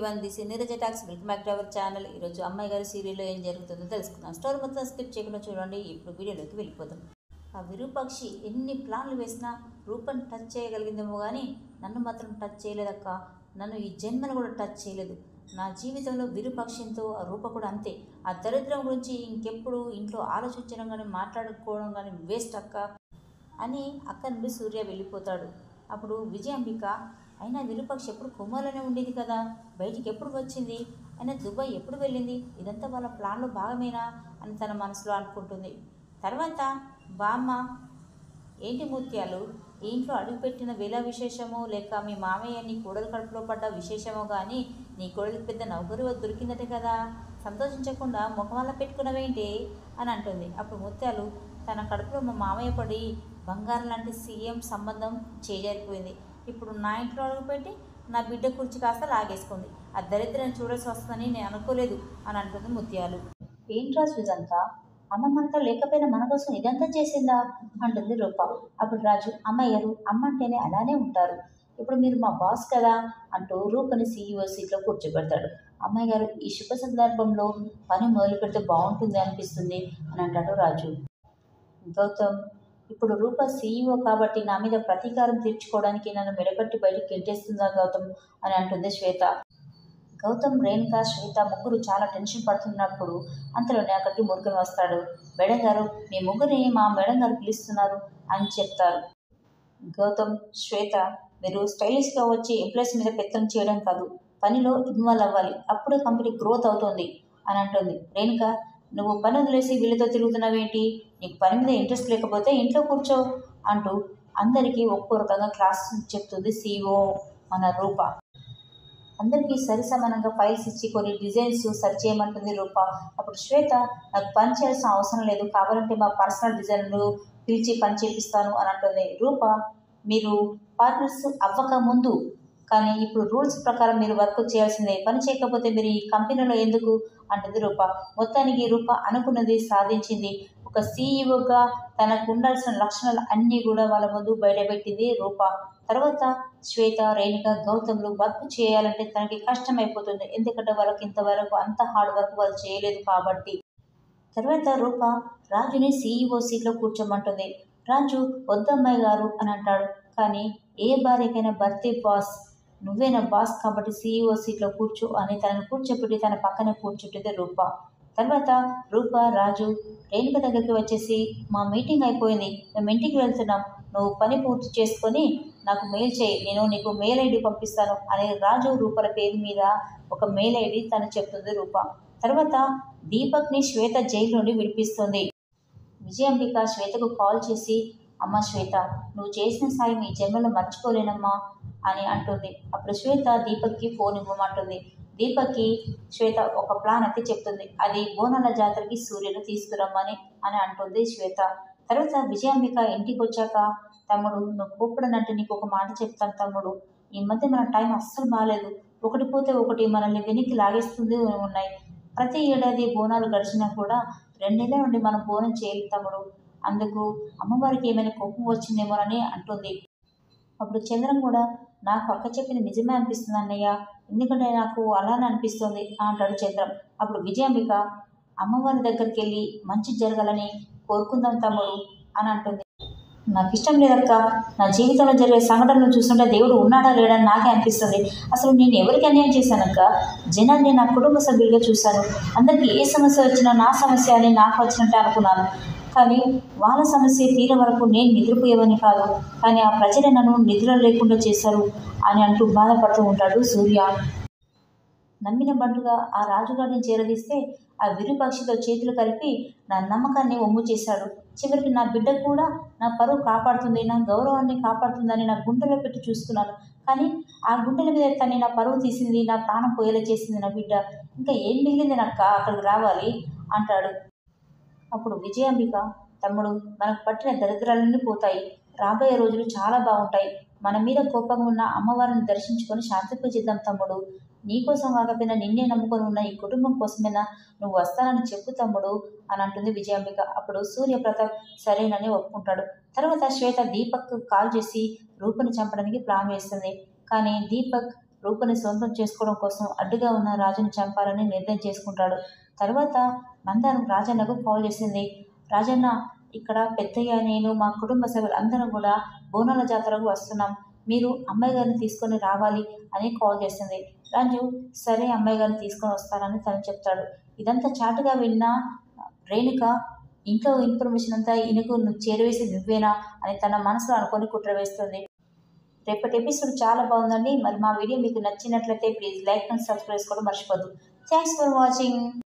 everyone, this is Neeraj Talks. Welcome back to our channel. ఈరోజు అమ్మాయి గారి సీరియల్లో ఏం జరుగుతుందో తెలుసుకుందాం. స్టోరీ మొత్తం స్కిప్ చేయకుండా చూడండి. ఇప్పుడు వీడియోలోకి వెళ్ళిపోదాం. ఆ విరూపాక్షి ఎన్ని ప్లాన్లు వేసినా రూపని టచ్ చేయగలిగిందేమో కానీ నన్ను మాత్రం టచ్ చేయలేదక్క. నన్ను ఈ జన్మను కూడా టచ్ చేయలేదు. నా జీవితంలో విరూపాక్షితో ఆ రూప కూడా అంతే. ఆ దరిద్రం గురించి ఇంకెప్పుడు ఇంట్లో ఆలోచించడం కానీ మాట్లాడుకోవడం కానీ వేస్ట్ అక్క అని అక్కడి నుండి సూర్య వెళ్ళిపోతాడు. అప్పుడు విజయాంబిక, అయినా విరూపాక్షి ఎప్పుడు కుమ్మలోనే ఉండేది కదా, బయటికి ఎప్పుడు వచ్చింది, అయినా దుబాయ్ ఎప్పుడు వెళ్ళింది, ఇదంతా వాళ్ళ ప్లాన్లో భాగమేనా అని తన మనసులో అనుకుంటుంది. తర్వాత బామ్మ, ఏంటి ముత్యాలు, ఈ ఇంట్లో అడుగుపెట్టిన వేళ విశేషమో లేక మీ మామయ్య నీ కోడలు కడుపులో పడ్డ విశేషమో కానీ నీ కోడలికి పెద్ద నౌకరు దొరికిందటే కదా, సంతోషించకుండా ముఖమల్లా పెట్టుకున్నవేంటి అని అంటుంది. అప్పుడు ముత్యాలు, తన కడుపులో మా మామయ్య పడి బంగారం లాంటి సీఎం సంబంధం చేజారిపోయింది. ఇప్పుడు నా ఇంట్లో అడుగుపెట్టి నా బిడ్డ కుర్చీ కాస్త లాగేసుకుంది. ఆ దరిద్రాన్ని చూడాల్సి వస్తుందని నేను అనుకోలేదు అని అంటుంది ముత్యాలు. ఏంట్రా ఇదంతా, అమ్మ మనతో లేకపోయినా మన కోసం ఇదంతా చేసిందా అంటుంది రూప. అప్పుడు రాజు, అమ్మాయి గారు, అమ్మ అంటేనే అలానే ఉంటారు, ఇప్పుడు మీరు మా బాస్ కదా అంటూ రూపని సీఈఓ సీట్లో కూర్చోబెడతాడు. అమ్మాయి గారు, ఈ శుభ సందర్భంలో పని మొదలు పెడితే బాగుంటుంది అనిపిస్తుంది అని అంటాడు రాజు. గౌతమ్, ఇప్పుడు రూప సీఈఓ కాబట్టి నా మీద ప్రతీకారం తీర్చుకోవడానికి నన్ను మెడపట్టి బయటకు గెంటేస్తుందా గౌతమ్ అని అంటుంది శ్వేత. గౌతమ్, రేణుక, శ్వేత ముగ్గురు చాలా టెన్షన్ పడుతున్నప్పుడు అంతలోనే అక్కడికి మురుగన్ వస్తాడు. మేడం గారు, మీ ముగ్గురిని మా మేడం గారు పిలుస్తున్నారు అని చెప్తారు. గౌతమ్, శ్వేత, మీరు స్టైలిష్గా వచ్చి ఎంప్లాయీస్ మీద పెత్తనం చేయడం కాదు, పనిలో ఇన్వాల్వ్ అవ్వాలి, అప్పుడే కంపెనీ గ్రోత్ అవుతుంది అని అంటుంది. రేణుక, నువ్వు పని వదిలేసి వీళ్ళతో తిరుగుతున్నావేంటి, నీకు పని మీద ఇంట్రెస్ట్ లేకపోతే ఇంట్లో కూర్చో అంటూ అందరికీ ఒక్కో రకంగా క్లాస్ చెప్తుంది సీఈఓ మన రూప. అందరికీ సరి సమానంగా ఫైల్స్ ఇచ్చి కొన్ని డిజైన్స్ సర్చ్ చేయమంటుంది రూప. అప్పుడు శ్వేత, నాకు పని చేయాల్సిన అవసరం లేదు, కావాలంటే మా పర్సనల్ డిజైనర్లు పిలిచి పని చేపిస్తాను అని అంటుంది. రూప, మీరు పార్ట్నర్స్ అవ్వక ముందు కానీ ఇప్పుడు రూల్స్ ప్రకారం మీరు వర్క్ చేయాల్సిందే, పని చేయకపోతే మీరు ఈ కంపెనీలో ఎందుకు అంటుంది రూప. మొత్తానికి రూప అనుకున్నది సాధించింది. ఒక సీఈఓగా తనకు ఉండాల్సిన లక్షణాలు అన్నీ కూడా వాళ్ళ ముందు బయటపెట్టింది రూప. తర్వాత శ్వేత, రేణుక, గౌతమ్లు వర్క్ చేయాలంటే తనకి కష్టమైపోతుంది, ఎందుకంటే వాళ్ళకి ఇంతవరకు అంత హార్డ్ వర్క్ వాళ్ళు చేయలేదు కాబట్టి. తర్వాత రూప రాజుని సీఈఓ సీట్లో కూర్చోమంటుంది. రాజు, వద్దమ్మాయి గారు అని అంటాడు. కానీ ఏ భార్యకైనా భర్తే బాస్, నువ్వే నా బాస్ కాబట్టి సీఈఓ సీట్లో కూర్చో అని తనను కూర్చోపెట్టి తన పక్కనే కూర్చుంటుంది రూప. తర్వాత రూప, రాజు రేణుక దగ్గరికి వచ్చేసి, మా మీటింగ్ అయిపోయింది, మేము ఇంటికి వెళ్తున్నాం, నువ్వు పని పూర్తి చేసుకొని నాకు మెయిల్ చేయి, నేను నీకు మెయిల్ ఐడి పంపిస్తాను అని రాజు రూపల పేరు మీద ఒక మెయిల్ ఐడి తను చెప్తుంది రూప. తర్వాత దీపక్ని శ్వేత జైలు నుండి విడిపిస్తుంది. విజయాంబిక శ్వేతకు కాల్ చేసి, అమ్మ శ్వేత, నువ్వు చేసిన సాయం ఈ జన్మలో మర్చిపోలేనమ్మా అని అంటుంది. అప్పుడు శ్వేత దీపక్కి ఫోన్ ఇవ్వమంటుంది. దీపక్కి శ్వేత ఒక ప్లాన్ అయితే చెప్తుంది. అది బోనాల జాతరకి సూర్యుని తీసుకురమ్మని అని అంటుంది శ్వేత. తర్వాత విజయాంబిక ఇంటికి వచ్చాక, తమ్ముడు నువ్వు కోప్పడనంటే నీకు ఒక మాట చెప్తాను తమ్ముడు, ఈ మధ్య మన టైం అస్సలు బాగాలేదు, ఒకటి పోతే ఒకటి మనల్ని వెనక్కి లాగేస్తుంది ఉన్నాయి. ప్రతి ఏడాది బోనాలు గడిచినా కూడా 2 నెలల నుండి మనం బోనం చేయాలి తమ్ముడు, అందుకు అమ్మవారికి ఏమైనా కోపం వచ్చిందేమోనని అంటుంది. అప్పుడు చంద్రం కూడా, నాకు అక్క చెప్పిన నిజమే అనిపిస్తుంది అన్నయ్య, ఎందుకంటే నాకు అలానే అనిపిస్తుంది అంటాడు చంద్రం. అప్పుడు విజయాంబిక, అమ్మవారి దగ్గరికి వెళ్ళి మంచి జరగాలని కోరుకుందాం తమ్ముడు అని అంటుంది. నాకు ఇష్టం లేదక్క, నా జీవితంలో జరిగే సంఘటనలు చూస్తుంటే దేవుడు ఉన్నాడా లేడని నాకే అనిపిస్తుంది. అసలు నేను ఎవరికి అన్యాయం చేశానక్క, జనాన్ని నా కుటుంబ సభ్యులుగా చూశాను, అందరికీ ఏ సమస్య వచ్చినా నా సమస్య అని నాకు వచ్చినట్టే అనుకున్నాను, కానీ వాళ్ళ సమస్య తీరే వరకు నేను నిద్రపోయేవని కాదు, కానీ ఆ ప్రజలే నన్ను నిద్ర లేకుండా చేశారు అని అంటూ బాధపడుతూ ఉంటాడు సూర్య. నమ్మిన బంటుగా ఆ రాజుగారిని చేరదీస్తే ఆ విరూపాక్షితో చేతులు కలిపి నా నమ్మకాన్ని ఒమ్ము చేశాడు. చివరికి నా బిడ్డ కూడా నా పరువు కాపాడుతుంది, నా గౌరవాన్ని కాపాడుతుందని నా గుండెలో పెట్టి చూసుకున్నాను, కానీ ఆ గుండెల మీద తన్ని నా పరువు తీసింది, నా ప్రాణం పోయేలా చేసింది నా బిడ్డ, ఇంకా ఏం మిగిలింది నాకు అక్కడికి రావాలి అంటాడు. అప్పుడు విజయాంబిక, తమ్ముడు మనకు పట్టిన దరిద్రాలన్నీ పోతాయి, రాబోయే రోజులు చాలా బాగుంటాయి, మన మీద కోపంగా ఉన్న అమ్మవారిని దర్శించుకొని శాంతి పూజిద్దాం తమ్ముడు, నీకోసం కాకపోయినా నిన్నే నమ్ముకొని ఉన్న ఈ కుటుంబం కోసమైనా నువ్వు వస్తానని చెప్పు తమ్ముడు అని అంటుంది విజయాంబిక. అప్పుడు సూర్యప్రతాప్ సరేనని ఒప్పుకుంటాడు. తర్వాత శ్వేత దీపక్ కాల్ చేసి రూపని చంపడానికి ప్లాన్ వేస్తుంది. కానీ దీపక్ రూపని సొంతం చేసుకోవడం కోసం అడ్డుగా ఉన్న రాజుని చంపాలని నిర్ణయం చేసుకుంటాడు. తర్వాత మందారం రాజన్నకు కాల్ చేసింది. రాజన్న, ఇక్కడ పెద్దయ్య, నేను, మా కుటుంబ సభ్యులు అందరం కూడా బోనాల జాతరకు వస్తున్నాం, మీరు అమ్మాయి గారిని తీసుకొని రావాలి అని కాల్ చేసింది. రాజు సరే అమ్మాయి గారిని తీసుకొని వస్తానని తను చెప్తాడు. ఇదంతా చాటుగా విన్న రేణుక ఇంట్లో ఇన్ఫర్మేషన్ అంతా ఈయనకు చేరవేసి నువ్వేనా అని తన మనసులో అనుకొని కుట్ర వేస్తుంది. రేపటి ఎపిసోడ్ చాలా బాగుందండి. మరి మా వీడియో మీకు నచ్చినట్లయితే ప్లీజ్ లైక్ అండ్ సబ్స్క్రైబ్ చేసుకోవడం మర్చిపోద్దు. Thanks for watching.